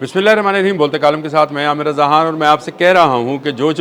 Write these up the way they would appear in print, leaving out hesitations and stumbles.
बिस्मिल्लाहिर्रहमानिर्रहीम। बोलते कालम के साथ मैं आमिर जहान और मैं आपसे कह रहा हूँ कि जो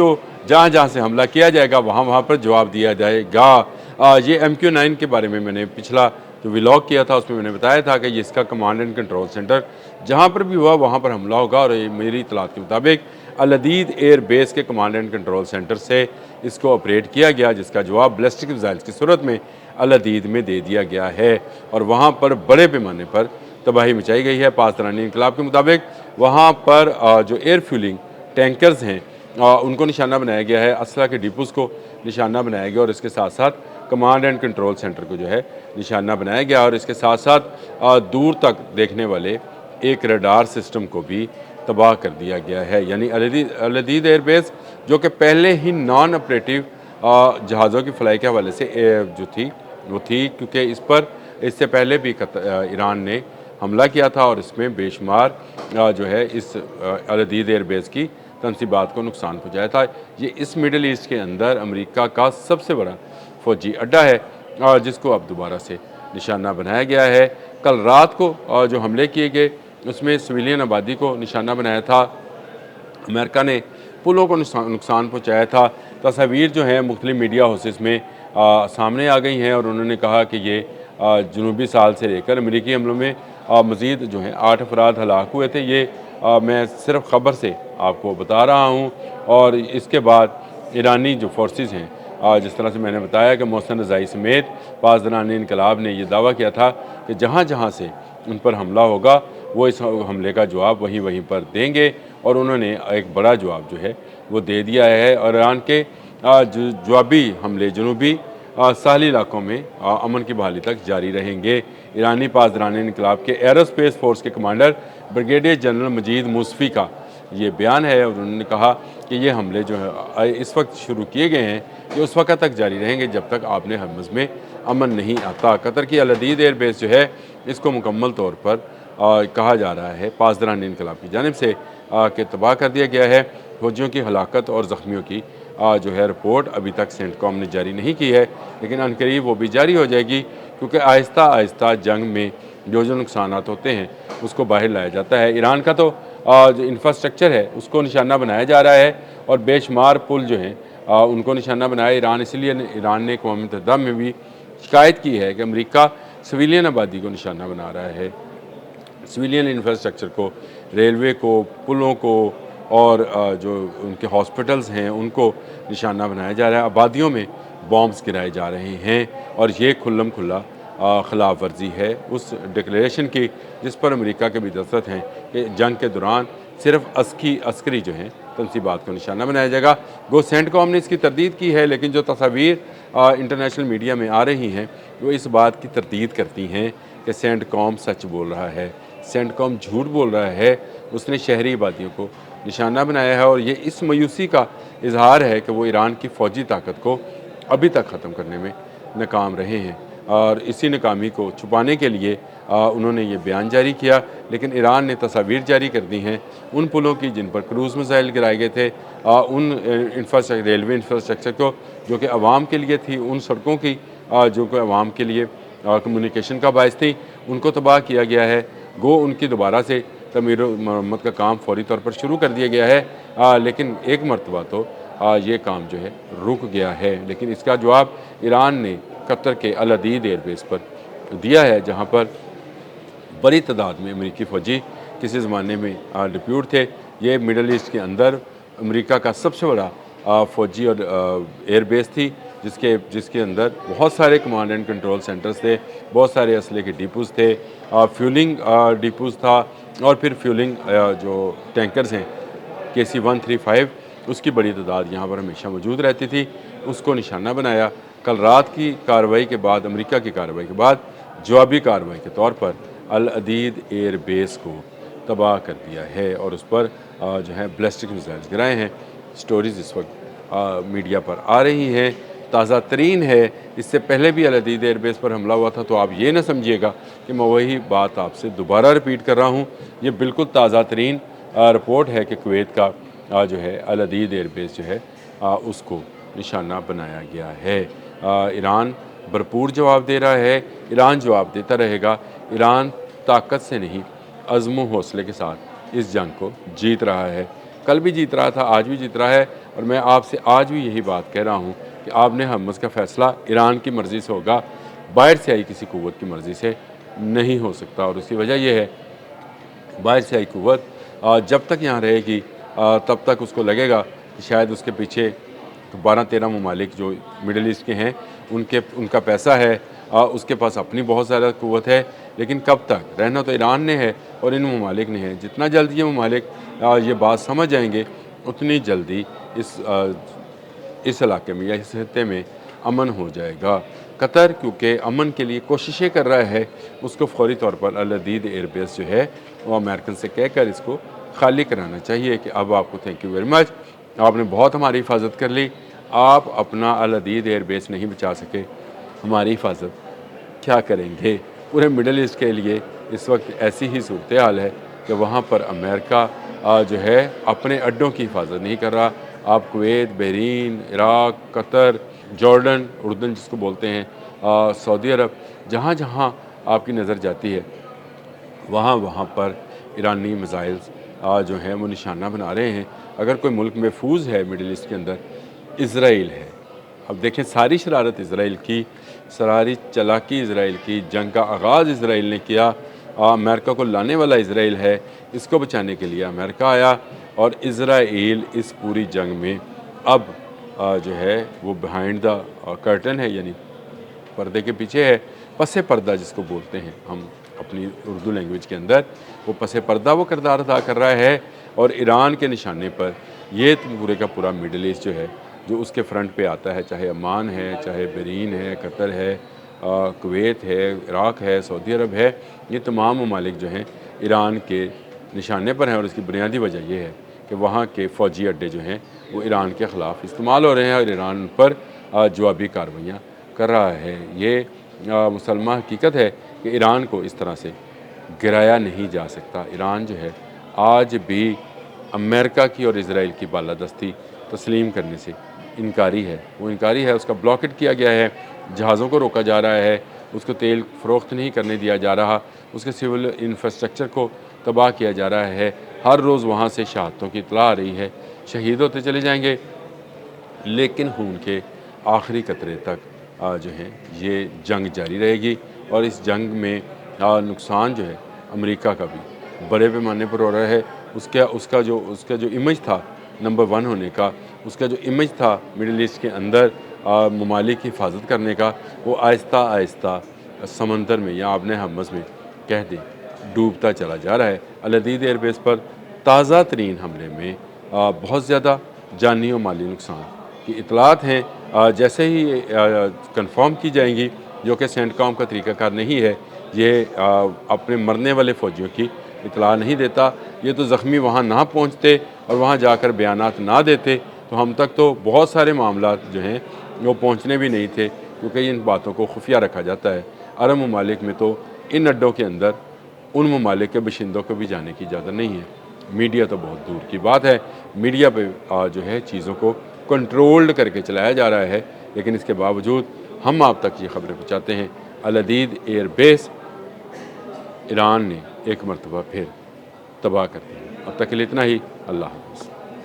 जहाँ जहाँ से हमला किया जाएगा वहाँ वहाँ पर जवाब दिया जाएगा। ये MQ9 के बारे में मैंने पिछला जो व्लॉग किया था उसमें मैंने बताया था कि ये इसका कमांड एंड कंट्रोल सेंटर जहाँ पर भी हुआ वहाँ पर हमला होगा और ये मेरी इतलात के मुताबिक अल अदीद एयर बेस के कमांड एंड कंट्रोल सेंटर से इसको ऑपरेट किया गया, जिसका जवाब बैलिस्टिक मिसाइल की सूरत में अल अदीद में दे दिया गया है और वहाँ पर बड़े पैमाने पर तबाही मचाई गई है। पासदानी इनकलाब के मुताबिक वहाँ पर जो एयर फ्यूलिंग टैंकर्स हैं उनको निशाना बनाया गया है, असला के डिपोज़ को निशाना बनाया गया और इसके साथ साथ कमांड एंड कंट्रोल सेंटर को जो है निशाना बनाया गया और इसके साथ साथ दूर तक देखने वाले एक रडार सिस्टम को भी तबाह कर दिया गया है। यानी अल अदीद एयरबेस जो कि पहले ही नॉन ऑपरेटिव जहाज़ों की फ़्लाई के हवाले से जो थी वो थी, क्योंकि इस पर इससे पहले भी ईरान ने हमला किया था और इसमें बेशुमार जो है इस अल अदीद एयरबेस की तनसीबात को नुकसान पहुँचाया था। ये इस मिडल ईस्ट के अंदर अमेरिका का सबसे बड़ा फ़ौजी अड्डा है और जिसको अब दोबारा से निशाना बनाया गया है। कल रात को जो हमले किए गए उसमें सिविलियन आबादी को निशाना बनाया था। अमेरिका ने पुलों को नुकसान पहुँचाया था। तस्वीर जो है मुख्तलिफ मीडिया हाउसेस में सामने आ गई हैं और उन्होंने कहा कि ये जनूबी साल से लेकर अमेरिकी हमलों में मज़ीद जो है 8 अफराद हलाक हुए थे। ये मैं सिर्फ ख़बर से आपको बता रहा हूँ। और इसके बाद ईरानी जो फोर्सेस हैं, जिस तरह से मैंने बताया कि मोहसिन रज़ाई समेत पासदानी इनकलाब ने यह दावा किया था कि जहाँ जहाँ से उन पर हमला होगा वो इस हमले का जवाब वहीं पर देंगे और उन्होंने एक बड़ा जवाब जो है वो दे दिया है। और ईरान के जवाबी हमले जनूबी साहली इलाकों में अमन की बहाली तक जारी रहेंगे। ईरानी पासदानी इनकलाब के एयरोस्पेस फोर्स के कमांडर ब्रिगेडियर जनरल मजीद मुसफ़ी का ये बयान है और उन्होंने कहा कि ये हमले जो है इस वक्त शुरू किए गए हैं ये उस वक्त तक जारी रहेंगे जब तक आपने हरमुज़ में अमन नहीं आता। कतर की अल अदीद एयरबेस जो है इसको मुकम्मल तौर पर कहा जा रहा है पासदानी इनकलाब की जानिब से कि तबाह कर दिया गया है। फौजियों की हलाकत और ज़ख्मियों की जो है रिपोर्ट अभी तक सेंटकॉम ने जारी नहीं की है, लेकिन अनकरीब वो भी जारी हो जाएगी, क्योंकि आहिस्ता आहिस्ता जंग में जो नुकसान होते हैं उसको बाहर लाया जाता है। ईरान का तो जो इंफ्रास्ट्रक्चर है उसको निशाना बनाया जा रहा है और बेशुमार पुल जो हैं उनको निशाना बनाया ईरान, इसलिए ईरान ने अक़वाम मुत्तहिदा में भी शिकायत की है कि अमेरिका सिविलियन आबादी को निशाना बना रहा है, सिविलियन इंफ्रास्ट्रक्चर को, रेलवे को, पुलों को और जो उनके हॉस्पिटल्स हैं उनको निशाना बनाया जा रहा है। आबादियों में बॉम्ब्स गिराए जा रहे हैं और ये खुल्लम खुल्ला ख़िलाफ़ वर्जी है उस डिक्लेरेशन की जिस पर अमेरिका के भी दस्तखत हैं कि जंग के दौरान सिर्फ अस्करी जो हैं तनसीबात को निशाना बनाया जाएगा। गो सेंटकॉम ने इसकी तरदीद की है, लेकिन जो तस्वीर इंटरनेशनल मीडिया में आ रही हैं वो इस बात की तरदीद करती हैं कि सेंटकॉम सच बोल रहा है, सेंटकॉम झूठ बोल रहा है। उसने शहरी आबादियों को निशाना बनाया है और ये इस मायूसी का इजहार है कि वो ईरान की फ़ौजी ताकत को अभी तक ख़त्म करने में नाकाम रहे हैं और इसी नाकामी को छुपाने के लिए उन्होंने ये बयान जारी किया। लेकिन ईरान ने तस्वीर जारी कर दी हैं उन पुलों की जिन पर क्रूज़ मिसाइल गिराए गए थे, उन रेलवे इंफ्रास्ट्रक्चर को जो कि आवाम के लिए थी, उन सड़कों की जो कि आवाम के लिए कम्युनिकेशन का बायस थी, उनको तबाह किया गया है। गो उनकी दोबारा से तमीर मरम्मत का काम फौरी तौर पर शुरू कर दिया गया है, लेकिन एक मरतबा तो ये काम जो है रुक गया है। लेकिन इसका जवाब ईरान ने कतर के अल अदीद एयरबेस पर दिया है, जहाँ पर बड़ी तादाद में अमेरिकी फ़ौजी किसी ज़माने में डिप्यूट थे। ये मिडल ईस्ट के अंदर अमेरिका का सबसे बड़ा फ़ौजी और एयरबेस थी, जिसके अंदर बहुत सारे कमांड एंड कंट्रोल सेंटर्स थे, बहुत सारे असले के डिपोज़ थे, फ्यूलिंग डिपोज़ था और फिर फ्यूलिंग जो टैंकर्स हैं KC-135 उसकी बड़ी तादाद यहाँ पर हमेशा मौजूद रहती थी, उसको निशाना बनाया। कल रात की कार्रवाई के बाद, अमेरिका की कार्रवाई के बाद जवाबी कार्रवाई के तौर पर अल अदीद एयर बेस को तबाह कर दिया है और उस पर जो है बैलिस्टिक मिसाइल्स गिराए हैं। स्टोरीज़ इस वक्त मीडिया पर आ रही हैं, ताज़ा तरीन है। इससे पहले भी अल अदीद एयरबेस पर हमला हुआ था, तो आप ये ना समझिएगा कि मैं वही बात आपसे दोबारा रिपीट कर रहा हूँ। ये बिल्कुल ताज़ा तरीन रिपोर्ट है कि कुवैत का जो है अल अदीद एयरबेस जो है उसको निशाना बनाया गया है। ईरान भरपूर जवाब दे रहा है, ईरान जवाब देता रहेगा। ईरान ताकत से नहीं, अज़्म व हौसले के साथ इस जंग को जीत रहा है। कल भी जीत रहा था, आज भी जीत रहा है और मैं आपसे आज भी यही बात कह रहा हूँ कि आपने हमस का फ़ैसला ईरान की मर्ज़ी से होगा, बाहर से आई किसी क़ुव्वत की मर्ज़ी से नहीं हो सकता। और उसकी वजह यह है, बाहर से आई क़ुव्वत जब तक यहाँ रहेगी तब तक उसको लगेगा कि शायद उसके पीछे 12-13 ममालिक जो मिडल ईस्ट के हैं उनका पैसा है, उसके पास अपनी बहुत ज़्यादा क़ुव्वत है, लेकिन कब तक? रहना तो ईरान ने है और इन ममालिक ने है। जितना जल्द ये ममालिक ये बात समझ जाएंगे उतनी जल्दी इस इलाके में या इस खत्ते में अमन हो जाएगा। कतर क्योंकि अमन के लिए कोशिशें कर रहा है, उसको फ़ौरी तौर पर अल अदीद एयरबेस जो है वो अमेरिकन से कहकर इसको खाली कराना चाहिए कि अब आपको थैंक यू वेरी मच, आपने बहुत हमारी हिफाजत कर ली, आप अपना अल अदीद एयरबेस नहीं बचा सके, हमारी हिफाजत क्या करेंगे? पूरे मिडल ईस्ट के लिए इस वक्त ऐसी ही सूरत हाल है कि वहाँ पर अमेरिका जो है अपने अड्डों की हिफाजत नहीं कर रहा। आप Kuwait, Bahrain, Iraq, Qatar, Jordan, उर्दन जिसको बोलते हैं, सऊदी अरब, जहाँ जहाँ आपकी नज़र जाती है वहाँ वहाँ पर ईरानी मिसाइल्स जो हैं वो निशाना बना रहे हैं। अगर कोई मुल्क महफूज है मिडल ईस्ट के अंदर, इज़राइल है। अब देखें, सारी शरारत इज़राइल की, सारी चालाकी इज़राइल की, जंग का आगाज़ इज़राइल ने किया, अमेरिका को लाने वाला इज़राइल है, इसको बचाने के लिए अमेरिका आया और इज़राइल इस पूरी जंग में अब जो है वो बिहाइंड द कर्टन है, यानी पर्दे के पीछे है। पसे पर्दा जिसको बोलते हैं हम अपनी उर्दू लैंग्वेज के अंदर, वो पसे पर्दा वो किरदार अदा कर रहा है और ईरान के निशाने पर ये पूरे का पूरा मिडल ईस्ट जो है जो उसके फ्रंट पे आता है, चाहे अमान है, चाहे बहरीन है, कतर है, कुवैत है, इराक़ है, सऊदी अरब है, ये तमाम ममालिक जो हैं ईरान के निशाने पर हैं। और इसकी बुनियादी वजह यह है कि वहाँ के फ़ौजी अड्डे जो हैं वो ईरान के ख़िलाफ़ इस्तेमाल हो रहे हैं और ईरान पर जवाबी कार्रवाइयाँ कर रहा है। ये मुसलमान हकीकत है कि ईरान को इस तरह से गिराया नहीं जा सकता। ईरान जो है आज भी अमेरिका की और इज़राइल की बालादस्ती तस्लीम करने से इनकारी है। वो इनकारी है, उसका ब्लॉकेट किया गया है, जहाज़ों को रोका जा रहा है, उसको तेल फ़रोख्त नहीं करने दिया जा रहा, उसके सिविल इंफ्रास्ट्रक्चर को तबाह किया जा रहा है। हर रोज़ वहाँ से शहादतों की इत्तला आ रही है, शहीद होते चले जाएंगे, लेकिन खून के आखिरी कतरे तक जो है ये जंग जारी रहेगी। और इस जंग में नुकसान जो है अमेरिका का भी बड़े पैमाने पर हो रहा है। उसका जो इमेज था नंबर 1 होने का, उसका जो इमेज था मिडल ईस्ट के अंदर ममालिक की हिफाजत करने का, वो आहिस्ता आहिस्ता समंदर में या आबने हमस में कह दें डूबता चला जा रहा है। अल अदीद एयरबेस पर ताज़ा तरीन हमले में बहुत ज़्यादा जानी और माली नुकसान की इतलात हैं। जैसे ही कंफर्म की जाएंगी, जो कि सेंटकॉम का तरीक़ाकार नहीं है, ये अपने मरने वाले फ़ौजियों की इतला नहीं देता। ये तो ज़ख्मी वहाँ ना पहुँचते और वहाँ जाकर बयानात ना देते तो हम तक तो बहुत सारे मामलात जो हैं वो पहुँचने भी नहीं थे, क्योंकि इन बातों को खुफिया रखा जाता है। अरब ममालिक में तो इन अड्डों के अंदर उन ममालिक के बशिंदों को भी जाने की इजाज़त नहीं है। मीडिया तो बहुत दूर की बात है, मीडिया पे जो है चीज़ों को कंट्रोल्ड करके चलाया जा रहा है, लेकिन इसके बावजूद हम आप तक ये खबरें पहुँचाते हैं। अल अदीद एयरबेस ईरान ने एक मरतबा फिर तबाह कर दिया। अब तक के लिए इतना ही। अल्लाह हाफ़िज़।